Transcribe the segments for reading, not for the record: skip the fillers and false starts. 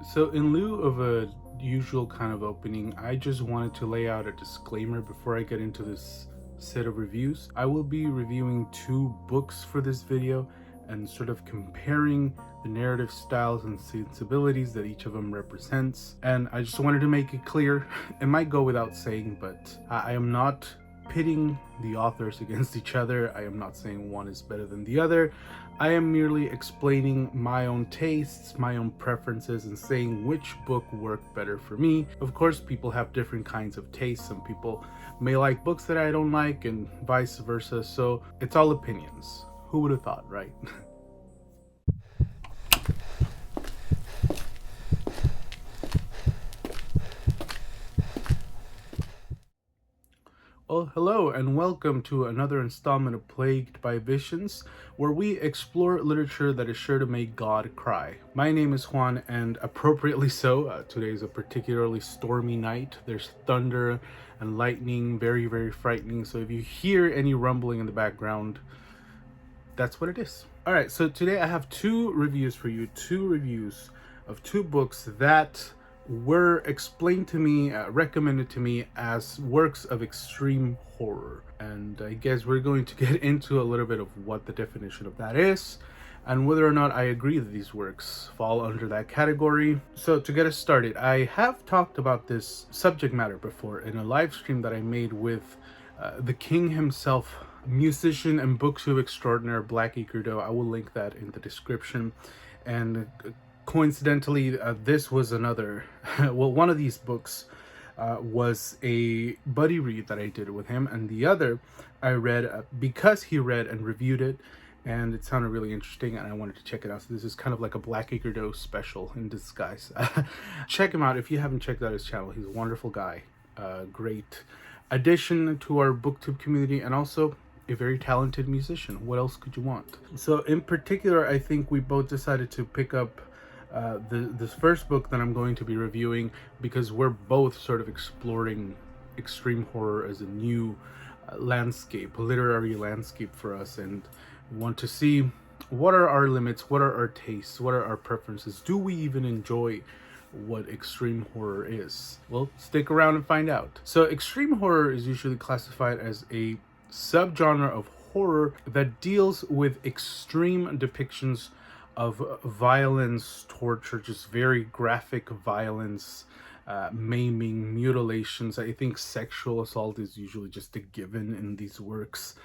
So in lieu of a usual kind of opening, I just wanted to lay out a disclaimer before I get into this set of reviews. I will be reviewing two books for this video and sort of comparing the narrative styles and sensibilities that each of them represents. And I just wanted to make it clear, it might go without saying, but I am not pitting the authors against each other. I am not saying one is better than the other. I am merely explaining my own tastes, my own preferences, and saying which book worked better for me. Of course, people have different kinds of tastes. Some people may like books that I don't like, and vice versa. So it's all opinions. Who would have thought, right? Well, hello and welcome to another installment of Plagued by Visions, where we explore literature that is sure to make God cry. My name is Juan, and appropriately so, today is a particularly stormy night. There's thunder and lightning, very, very frightening. So if you hear any rumbling in the background, that's what it is. All right, so today I have two reviews for you, two reviews of two books that were explained to me, recommended to me as works of extreme horror. And I guess we're going to get into a little bit of what the definition of that is and whether or not I agree that these works fall under that category. So to get us started, I have talked about this subject matter before in a live stream that I made with the king himself, musician and Booktube extraordinaire Blackacre. I will link that in the description. And coincidentally, this was another, well, one of these books was a buddy read that I did with him, and the other I read because he read and reviewed it, and it sounded really interesting, and I wanted to check it out. So this is kind of like a Blackacre special in disguise. Check him out if you haven't checked out his channel. He's a wonderful guy, great addition to our Booktube community, and also a very talented musician. What else could you want? So in particular, I think we both decided to pick up this first book that I'm going to be reviewing because we're both sort of exploring extreme horror as a new landscape, literary landscape for us, and we want to see what are our limits, what are our tastes, what are our preferences, do we even enjoy what extreme horror is? Well, stick around and find out. So extreme horror is usually classified as a subgenre of horror that deals with extreme depictions of violence, torture, just very graphic violence, maiming, mutilations. I think sexual assault is usually just a given in these works.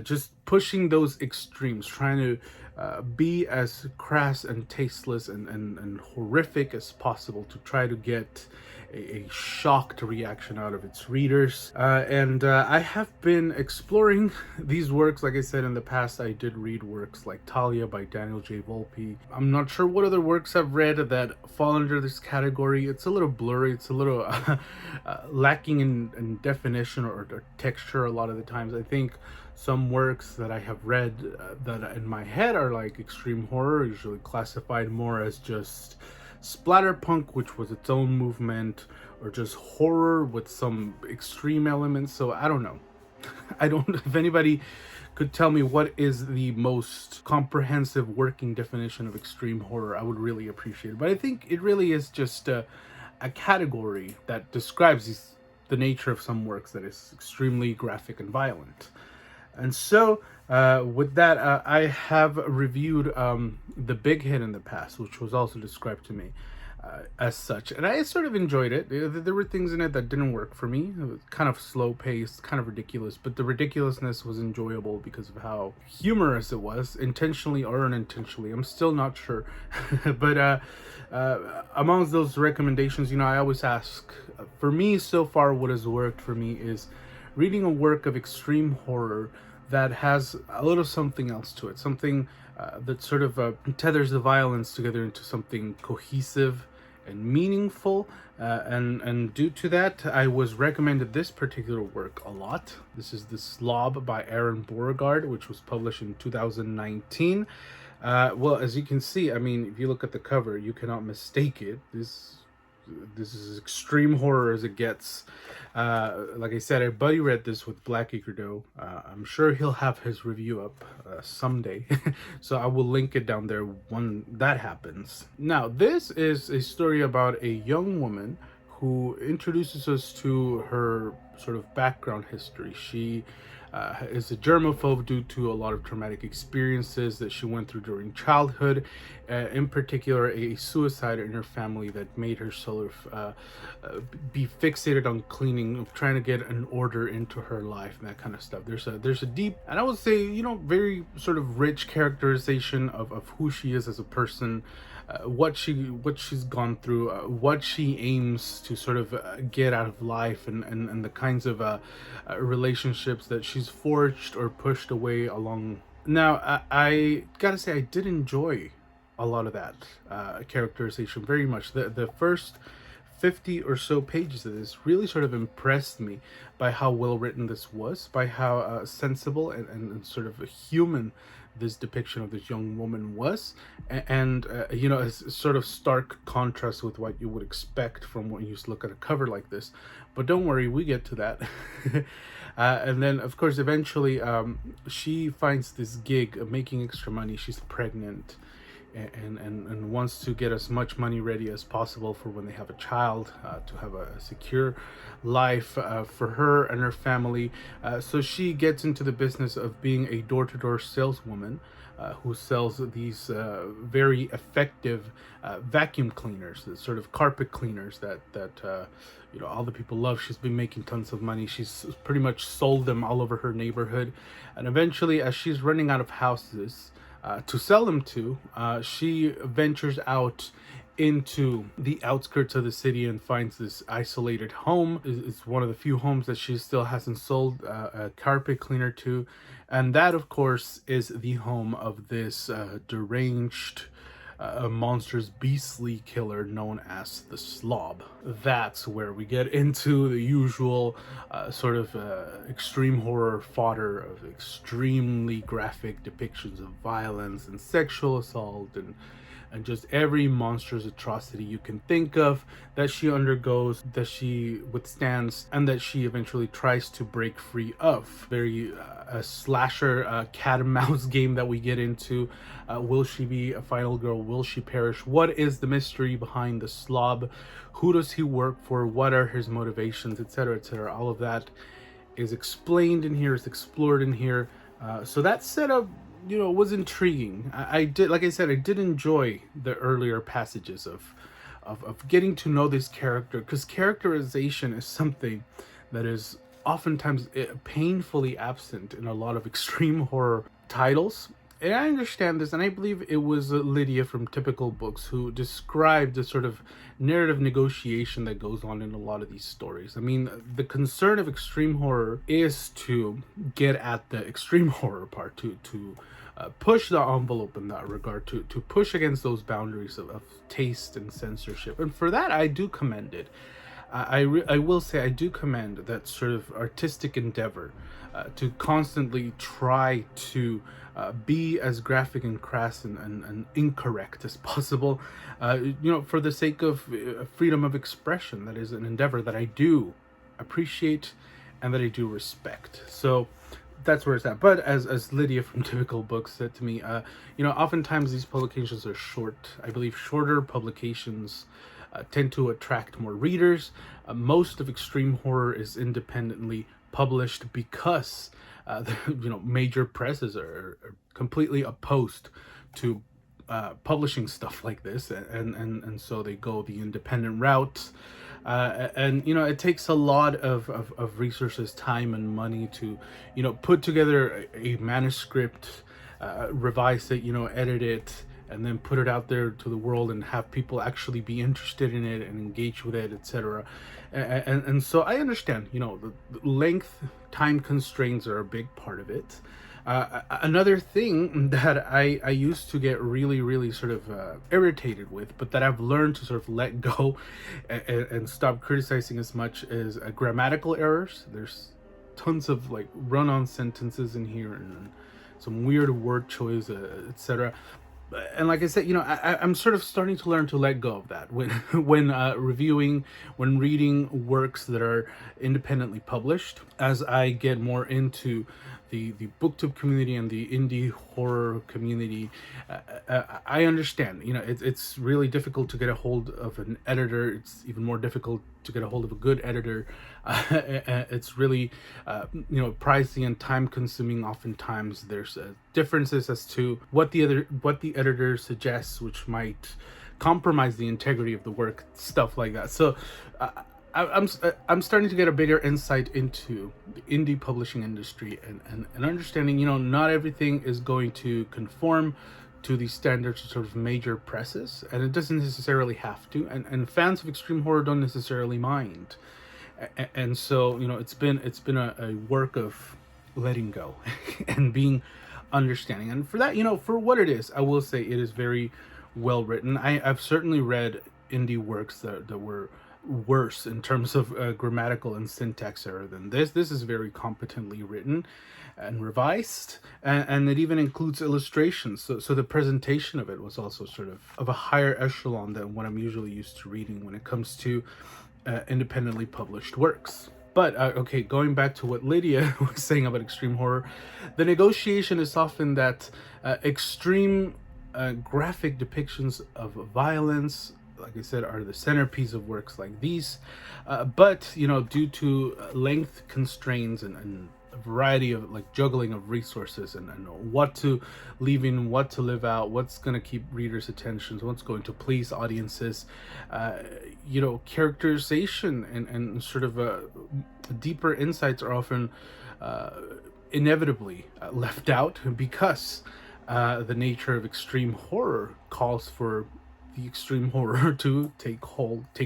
Just pushing those extremes, trying to be as crass and tasteless and horrific as possible to try to get a shocked reaction out of its readers. I have been exploring these works. Like I said, in the past, I did read works like Talia by Daniel J. Volpe. I'm not sure what other works I've read that fall under this category. It's a little blurry. It's a little lacking in definition or texture a lot of the times. I think some works that I have read that in my head are like extreme horror, usually classified more as just splatterpunk, which was its own movement, or just horror with some extreme elements. So I don't know. I don't know if anybody could tell me what is the most comprehensive working definition of extreme horror. I would really appreciate it. But I think it really is just a category that describes the nature of some works that is extremely graphic and violent. And so with that, I have reviewed The Big Hit in the past, which was also described to me as such. And I sort of enjoyed it. There were things in it that didn't work for me. It was kind of slow-paced, kind of ridiculous. But the ridiculousness was enjoyable because of how humorous it was, intentionally or unintentionally. I'm still not sure. But amongst those recommendations, I always ask, for me so far, what has worked for me is reading a work of extreme horror that has a little something else to it, something that sort of tethers the violence together into something cohesive and meaningful. And due to that, I was recommended this particular work a lot. This is The Slob by Aron Beauregard, which was published in 2019. Well, as you can see, I mean, if you look at the cover, you cannot mistake it. This this is extreme horror as it gets. Like I said, our buddy read this with Blackacre though. I'm sure he'll have his review up someday. So I will link it down there when that happens. Now, this is a story about a young woman who introduces us to her sort of background history. She is a germaphobe due to a lot of traumatic experiences that she went through during childhood, in particular a suicide in her family that made her sort of be fixated on cleaning, trying to get an order into her life and that kind of stuff. There's a deep, and I would say, you know, very sort of rich characterization of who she is as a person, what she's gone through, what she aims to sort of get out of life, and the kinds of relationships that she's forged or pushed away along. Now, I gotta say, I did enjoy a lot of that characterization very much. The first 50 or so pages of this really sort of impressed me by how well written this was, by how sensible and sort of human this depiction of this young woman was, and you know, it's sort of stark contrast with what you would expect from when you just look at a cover like this. But don't worry, we get to that. And then of course eventually she finds this gig of making extra money. She's pregnant and wants to get as much money ready as possible for when they have a child, to have a secure life for her and her family. So she gets into the business of being a door-to-door saleswoman who sells these very effective vacuum cleaners, the sort of carpet cleaners that you know, all the people love. She's been making tons of money. She's pretty much sold them all over her neighborhood, and eventually, as she's running out of houses to sell them to, she ventures out into the outskirts of the city and finds this isolated home. It's one of the few homes that she still hasn't sold a carpet cleaner to, and that of course is the home of this deranged monstrous beastly killer known as the Slob. That's where we get into the usual sort of extreme horror fodder of extremely graphic depictions of violence and sexual assault and just every monstrous atrocity you can think of that she undergoes, that she withstands, and that she eventually tries to break free of. Very a slasher cat and mouse game that we get into. Will she be a final girl? Will she perish? What is the mystery behind the Slob? Who does he work for? What are his motivations, etc., etc.? All of that is explained in here, is explored in here. So that setup, you know, was intriguing. I did, like I said, I did enjoy the earlier passages of getting to know this character, because characterization is something that is oftentimes painfully absent in a lot of extreme horror titles. And I understand this, and I believe it was Lydia from Typical Books who described the sort of narrative negotiation that goes on in a lot of these stories. I mean, the concern of extreme horror is to get at the extreme horror part, to push the envelope in that regard, to push against those boundaries of taste and censorship. And for that, I do commend it. I will say I do commend that sort of artistic endeavor to constantly try to be as graphic and crass and incorrect as possible, you know, for the sake of freedom of expression. That is an endeavor that I do appreciate and that I do respect. So that's where it's at. But as Lydia from Typical Books said to me, you know, oftentimes these publications are short. I believe shorter publications tend to attract more readers. Most of extreme horror is independently published because you know, major presses are completely opposed to publishing stuff like this, and so they go the independent route. And you know, it takes a lot of resources, time and money to, you know, put together a manuscript, revise it, you know, edit it, and then put it out there to the world and have people actually be interested in it and engage with it, etc. And so I understand, you know, the length, time constraints are a big part of it. Another thing that I used to get really sort of irritated with, but that I've learned to sort of let go and stop criticizing as much, is grammatical errors. There's tons of like run-on sentences in here and some weird word choice, etc. And like I said, I'm sort of starting to learn to let go of that when reviewing, when reading works that are independently published. As I get more into the booktube community and the indie horror community, I understand. It's really difficult to get a hold of an editor. It's even more difficult to get a hold of a good editor. It's really pricey and time consuming. Oftentimes there's differences as to what the editor suggests, which might compromise the integrity of the work, stuff like that. So I'm starting to get a bigger insight into the indie publishing industry, and understanding, not everything is going to conform to the standards of sort of major presses, and it doesn't necessarily have to, and fans of extreme horror don't necessarily mind. And so it's been a work of letting go and being understanding. And for that, for what it is, I will say it is very well written. I've certainly read indie works that were worse in terms of grammatical and syntax error than this. This is very competently written and revised, and it even includes illustrations. So the presentation of it was also sort of a higher echelon than what I'm usually used to reading when it comes to independently published works. But okay, going back to what Lydia was saying about extreme horror, the negotiation is often that extreme graphic depictions of violence, like I said, are the centerpiece of works like these. But due to length constraints and a variety of juggling of resources and what to leave in, what to live out, what's going to keep readers' attention, what's going to please audiences, characterization and sort of deeper insights are often inevitably left out, because the nature of extreme horror calls for the extreme horror to take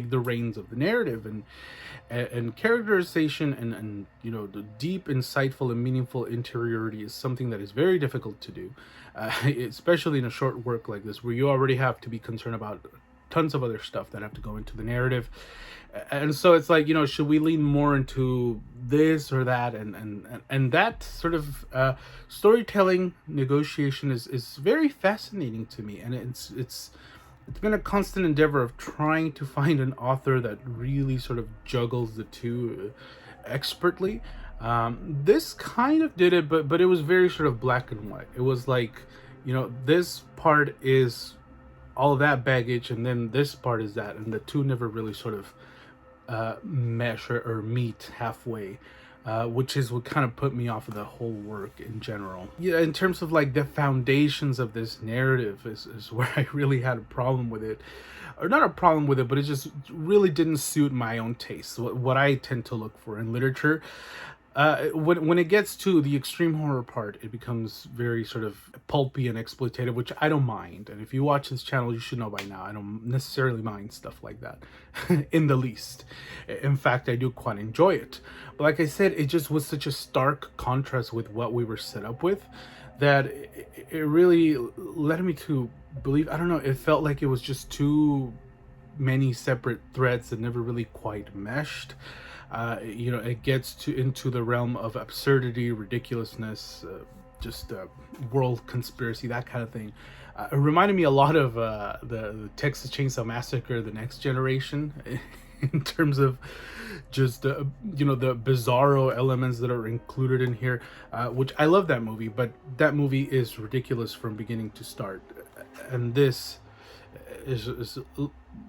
the reins of the narrative, and characterization and the deep, insightful, and meaningful interiority is something that is very difficult to do, especially in a short work like this, where you already have to be concerned about tons of other stuff that have to go into the narrative. And so it's like, should we lean more into this or that, and that sort of storytelling negotiation is very fascinating to me, and it's been a constant endeavor of trying to find an author that really sort of juggles the two expertly. This kind of did it, but it was very sort of black and white. It was like, this part is all that baggage, and then this part is that, and the two never really sort of mesh or meet halfway. Which is what kind of put me off of the whole work in general. Yeah, in terms of the foundations of this narrative is where I really had a problem with it. Or not a problem with it, but it just really didn't suit my own taste, what I tend to look for in literature. When it gets to the extreme horror part, it becomes very sort of pulpy and exploitative, which I don't mind. And if you watch this channel, you should know by now, I don't necessarily mind stuff like that in the least. In fact, I do quite enjoy it. But like I said, it just was such a stark contrast with what we were set up with, that it really led me to believe, I don't know, it felt like it was just too many separate threads that never really quite meshed. It gets into the realm of absurdity, ridiculousness, just world conspiracy, that kind of thing. It reminded me a lot of the Texas Chainsaw Massacre, The Next Generation, in terms of just the bizarro elements that are included in here, which I love that movie, but that movie is ridiculous from beginning to start, and this is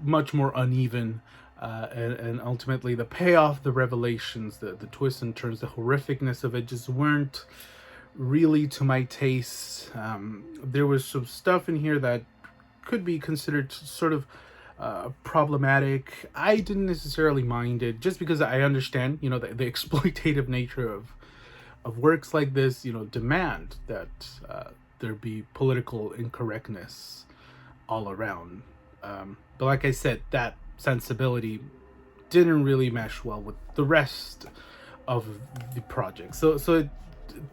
much more uneven. And ultimately the payoff, the revelations, the twists and turns, the horrificness of it just weren't really to my taste. There was some stuff in here that could be considered sort of problematic. I didn't necessarily mind it, just because I understand, the exploitative nature of works like this, demand that there be political incorrectness all around. But like I said, that sensibility didn't really mesh well with the rest of the project. So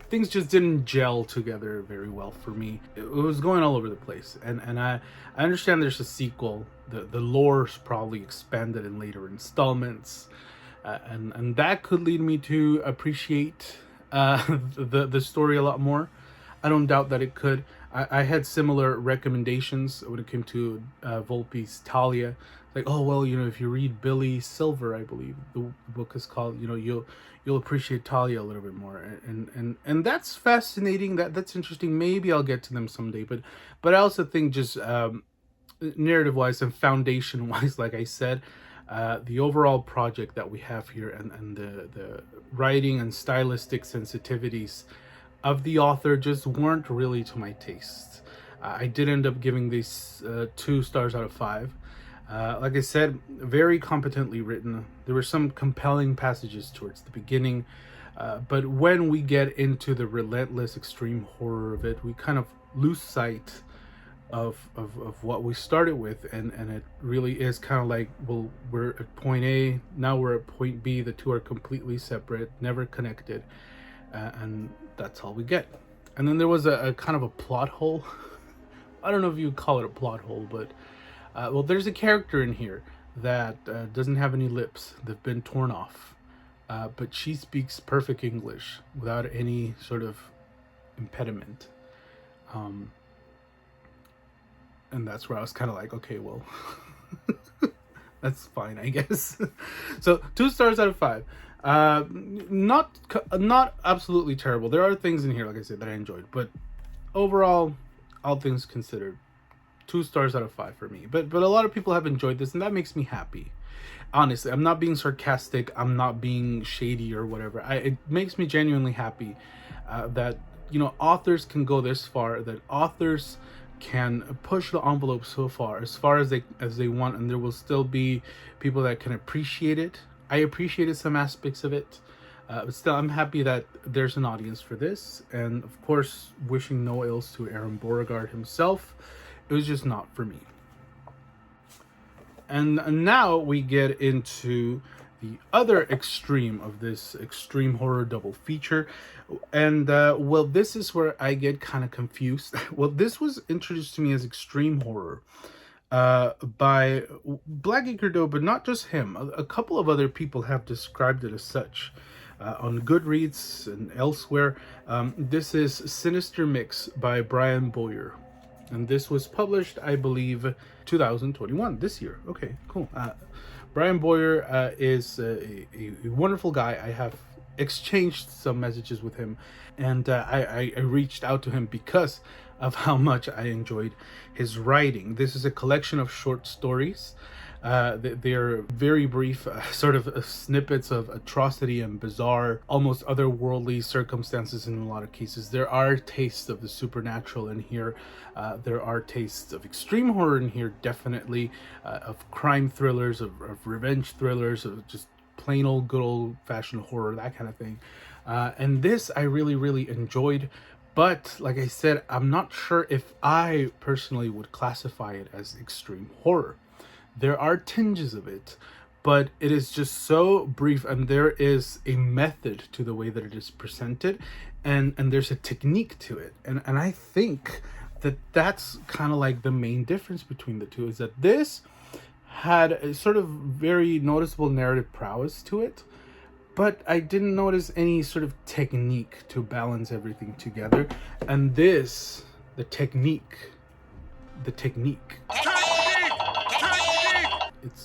things just didn't gel together very well for me. It was going all over the place. And I understand there's a sequel. The lore's probably expanded in later installments. And that could lead me to appreciate the story a lot more. I don't doubt that it could. I had similar recommendations when it came to Volpe's Talia. Like, oh well, if you read Billy Silver, I believe the book is called, you'll appreciate Talia a little bit more, and that's fascinating. That's interesting. Maybe I'll get to them someday, but I also think just narrative wise and foundation wise, like I said, the overall project that we have here, and the writing and stylistic sensitivities of the author just weren't really to my taste. I did end up giving these 2 stars out of 5. Like I said, very competently written. There were some compelling passages towards the beginning, but when we get into the relentless extreme horror of it, we kind of lose sight of what we started with, and it really is kind of like, well, we're at point A, now we're at point B. The two are completely separate, never connected, and that's all we get. And then there was a kind of a plot hole. I don't know if you would call it a plot hole, but well, there's a character in here that doesn't have any lips. They've been torn off, but she speaks perfect English without any sort of impediment. And that's where I was kind of like, okay, well, that's fine, I guess. So 2 stars out of 5. Not absolutely terrible. There are things in here, like I said, that I enjoyed, but overall, all things considered, 2 stars out of 5 for me. But a lot of people have enjoyed this, and that makes me happy. Honestly, I'm not being sarcastic. I'm not being shady or whatever. It makes me genuinely happy that authors can go this far, that authors can push the envelope so far as they want, and there will still be people that can appreciate it. I appreciated some aspects of it, but still, I'm happy that there's an audience for this. And of course, wishing no ills to Aron Beauregard himself. It was just not for me. And now we get into the other extreme of this extreme horror double feature. And well, this is where I get kind of confused. Well, this was introduced to me as extreme horror by Blackacre, though, but not just him. A couple of other people have described it as such on Goodreads and elsewhere. This is Sinister Mix by Brian Bowyer. And this was published, I believe, 2021, this year. Okay, cool. Brian Bowyer is a wonderful guy. I have exchanged some messages with him, and I reached out to him because of how much I enjoyed his writing. This is a collection of short stories. They're very brief, sort of snippets of atrocity and bizarre, almost otherworldly circumstances in a lot of cases. There are tastes of the supernatural in here. There are tastes of extreme horror in here, definitely, of crime thrillers, of revenge thrillers, of just plain old good old-fashioned horror, that kind of thing. And this I really, really enjoyed. But like I said, I'm not sure if I personally would classify it as extreme horror. There are tinges of it, but it is just so brief, and there is a method to the way that it is presented, and there's a technique to it. And I think that's kind of like the main difference between the two, is that this had a sort of very noticeable narrative prowess to it, but I didn't notice any sort of technique to balance everything together. And this, the technique.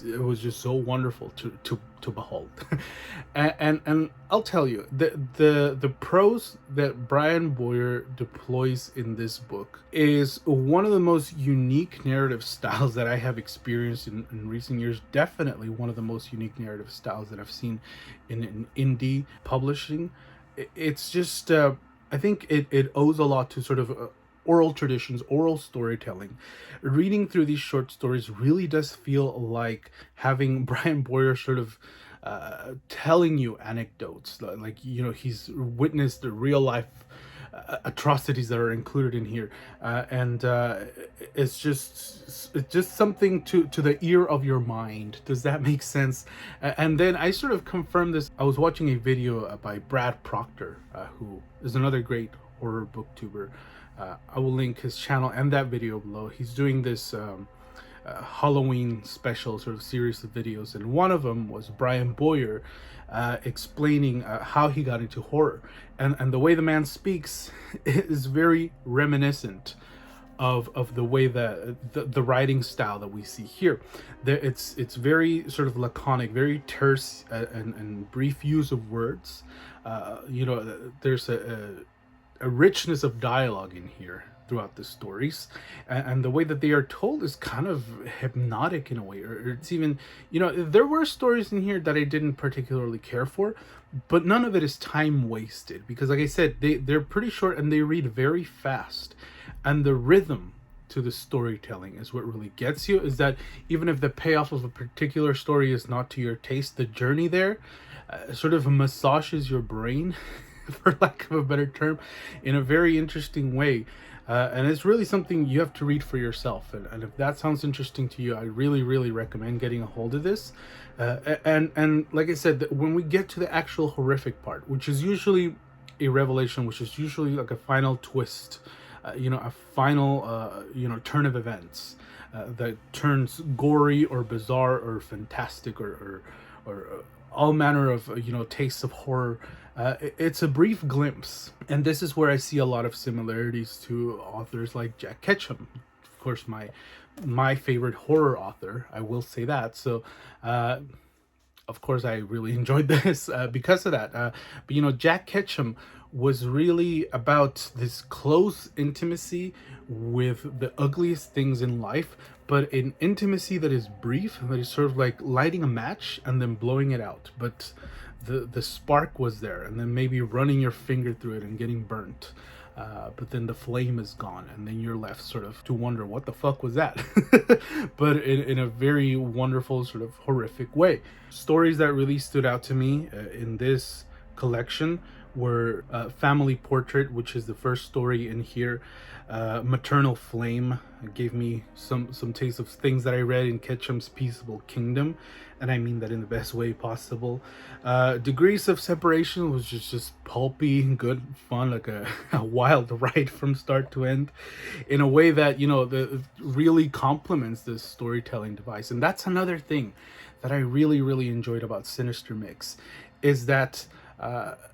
It was just so wonderful to behold. and I'll tell you, the prose that Brian Bowyer deploys in this book is one of the most unique narrative styles that I have experienced in recent years. Definitely one of the most unique narrative styles that I've seen in indie publishing. It's just I think it owes a lot to sort of oral traditions, oral storytelling. Reading through these short stories really does feel like having Brian Bowyer sort of telling you anecdotes, like he's witnessed the real life atrocities that are included in here, and it's just something to the ear of your mind. Does that make sense? And then I sort of confirmed this. I was watching a video by Brad Proctor, who is another great horror booktuber. I will link his channel and that video below. He's doing this Halloween special sort of series of videos, and one of them was Brian Bowyer explaining how he got into horror, and the way the man speaks is very reminiscent of the way that the writing style that we see here. It's very sort of laconic, very terse, and brief use of words. There's a richness of dialogue in here throughout the stories, and the way that they are told is kind of hypnotic in a way, or it's even, there were stories in here that I didn't particularly care for, but none of it is time wasted, because like I said, they're pretty short and they read very fast, and the rhythm to the storytelling is what really gets you. Is that even if the payoff of a particular story is not to your taste, the journey there sort of massages your brain for lack of a better term, in a very interesting way. And it's really something you have to read for yourself. And if that sounds interesting to you, I really, really recommend getting a hold of this. And like I said, when we get to the actual horrific part, which is usually a revelation, which is usually like a final twist, a final, turn of events that turns gory or bizarre or fantastic or all manner of, tastes of horror. It's a brief glimpse, and this is where I see a lot of similarities to authors like Jack Ketchum, of course, my favorite horror author, I will say that. So of course I really enjoyed this because of that, but Jack Ketchum was really about this close intimacy with the ugliest things in life, but an intimacy that is brief, that is sort of like lighting a match and then blowing it out. But the spark was there, and then maybe running your finger through it and getting burnt. But then the flame is gone, and then you're left sort of to wonder what the fuck was that. But in a very wonderful, sort of horrific way. Stories that really stood out to me in this collection were Family Portrait, which is the first story in here. Maternal Flame gave me some taste of things that I read in Ketchum's Peaceable Kingdom, and I mean that in the best way possible. Degrees of Separation was just pulpy, good fun, like a wild ride from start to end, in a way that really complements this storytelling device. And that's another thing that I really, really enjoyed about Sinister Mix, is that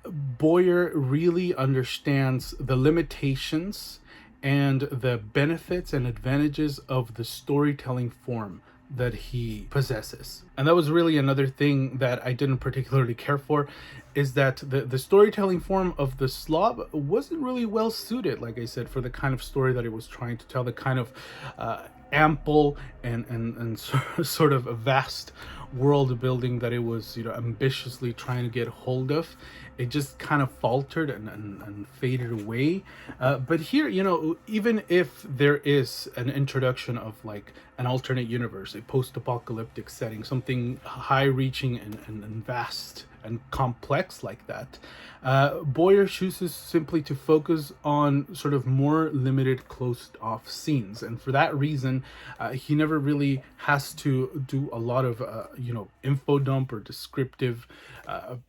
Bowyer really understands the limitations and the benefits and advantages of the storytelling form that he possesses. And that was really another thing that I didn't particularly care for, is that the storytelling form of the Slob wasn't really well suited, like I said, for the kind of story that it was trying to tell, the kind of ample and sort of a vast world building that it was ambitiously trying to get hold of. It just kind of faltered and faded away. But here, even if there is an introduction of like an alternate universe, a post-apocalyptic setting, something high-reaching and vast and complex like that, Bowyer chooses simply to focus on sort of more limited, closed-off scenes, and for that reason, he never really has to do a lot of info dump or descriptive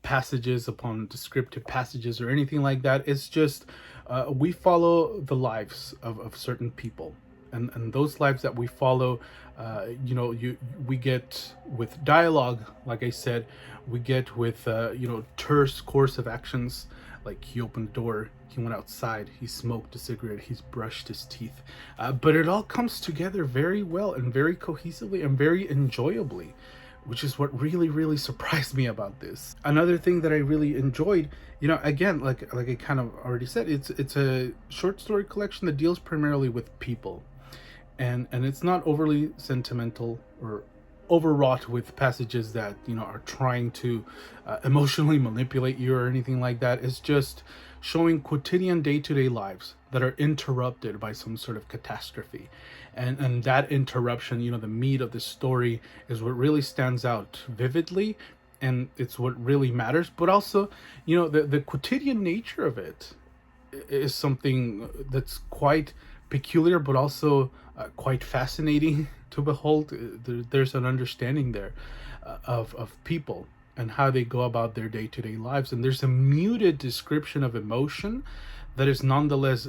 passages upon descriptive passages or anything like that. It's just we follow the lives of certain people. And those lives that we follow, we get with dialogue, like I said, we get with, terse course of actions, like he opened the door, he went outside, he smoked a cigarette, he's brushed his teeth. But it all comes together very well and very cohesively and very enjoyably, which is what really, really surprised me about this. Another thing that I really enjoyed, again, like I kind of already said, it's a short story collection that deals primarily with people. And it's not overly sentimental or overwrought with passages that are trying to emotionally manipulate you or anything like that. It's just showing quotidian day-to-day lives that are interrupted by some sort of catastrophe, and that interruption, the meat of the story, is what really stands out vividly, and it's what really matters. But also, the quotidian nature of it is something that's quite peculiar, but also quite fascinating to behold. There's an understanding there of people and how they go about their day-to-day lives, and there's a muted description of emotion that is nonetheless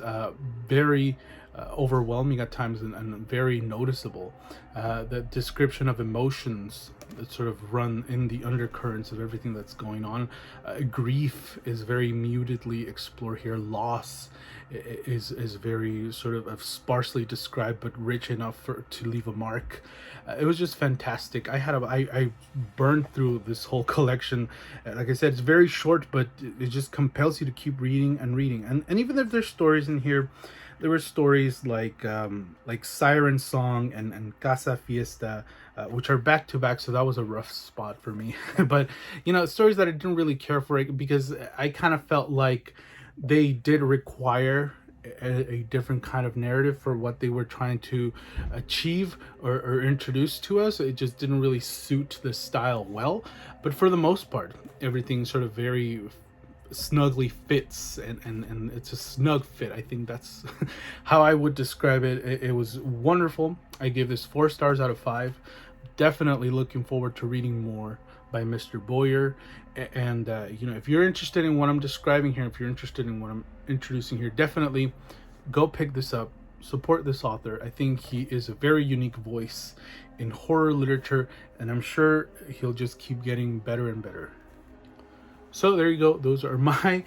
very overwhelming at times and very noticeable. The description of emotions that sort of run in the undercurrents of everything that's going on. Grief is very mutedly explored here. Loss is very sort of sparsely described, but rich enough to leave a mark. It was just fantastic. I burned through this whole collection. Like I said, it's very short, but it just compels you to keep reading and reading. And even if there's stories in here, there were stories like Siren Song and Casa Fiesta, which are back to back, so that was a rough spot for me. But stories that I didn't really care for because I kind of felt like they did require a different kind of narrative for what they were trying to achieve or introduce to us. It just didn't really suit the style well. But for the most part, everything sort of very snugly fits, and it's a snug fit. I think that's how I would describe it. It was wonderful. I give this 4 stars out of 5. Definitely looking forward to reading more by Mr. Bowyer. And if you're interested in what I'm describing here, if you're interested in what I'm introducing here, definitely go pick this up. Support this author. I think he is a very unique voice in horror literature, and I'm sure he'll just keep getting better and better. So there you go. Those are my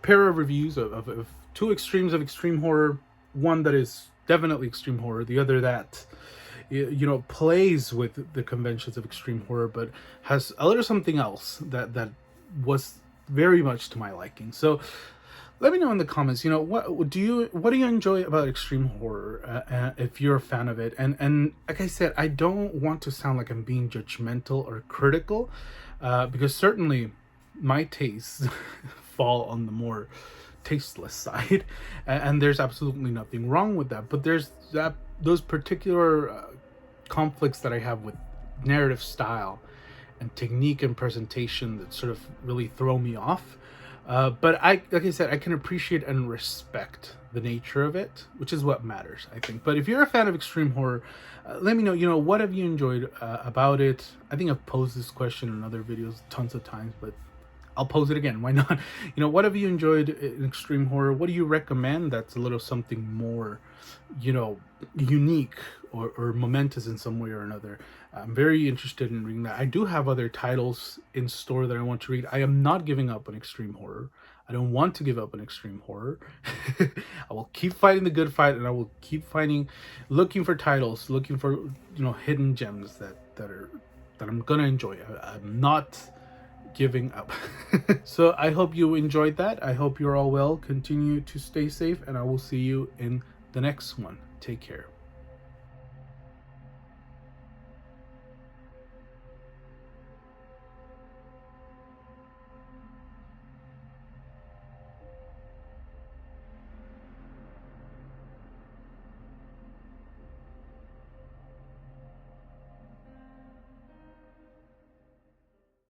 pair of reviews of 2 extremes of extreme horror. One that is definitely extreme horror. The other that plays with the conventions of extreme horror, but has a little something else that was very much to my liking. So let me know in the comments, what do you enjoy about extreme horror, if you're a fan of it. And like I said, I don't want to sound like I'm being judgmental or critical, because certainly my tastes fall on the more tasteless side, and there's absolutely nothing wrong with that. But there's those particular conflicts that I have with narrative style and technique and presentation that sort of really throw me off. But like I said, I can appreciate and respect the nature of it, which is what matters, I think. But if you're a fan of extreme horror, let me know, what have you enjoyed about it? I think I've posed this question in other videos tons of times, but I'll pose it again. Why not? What have you enjoyed in extreme horror? What do you recommend that's a little something more, unique or momentous in some way or another? I'm very interested in reading that. I do have other titles in store that I want to read. I am not giving up on extreme horror. I don't want to give up on extreme horror. I will keep fighting the good fight, and I will keep looking for titles, looking for hidden gems that I'm gonna enjoy. I'm not giving up. So I hope you enjoyed that. I hope you're all well. Continue to stay safe, and I will see you in the next one. Take care.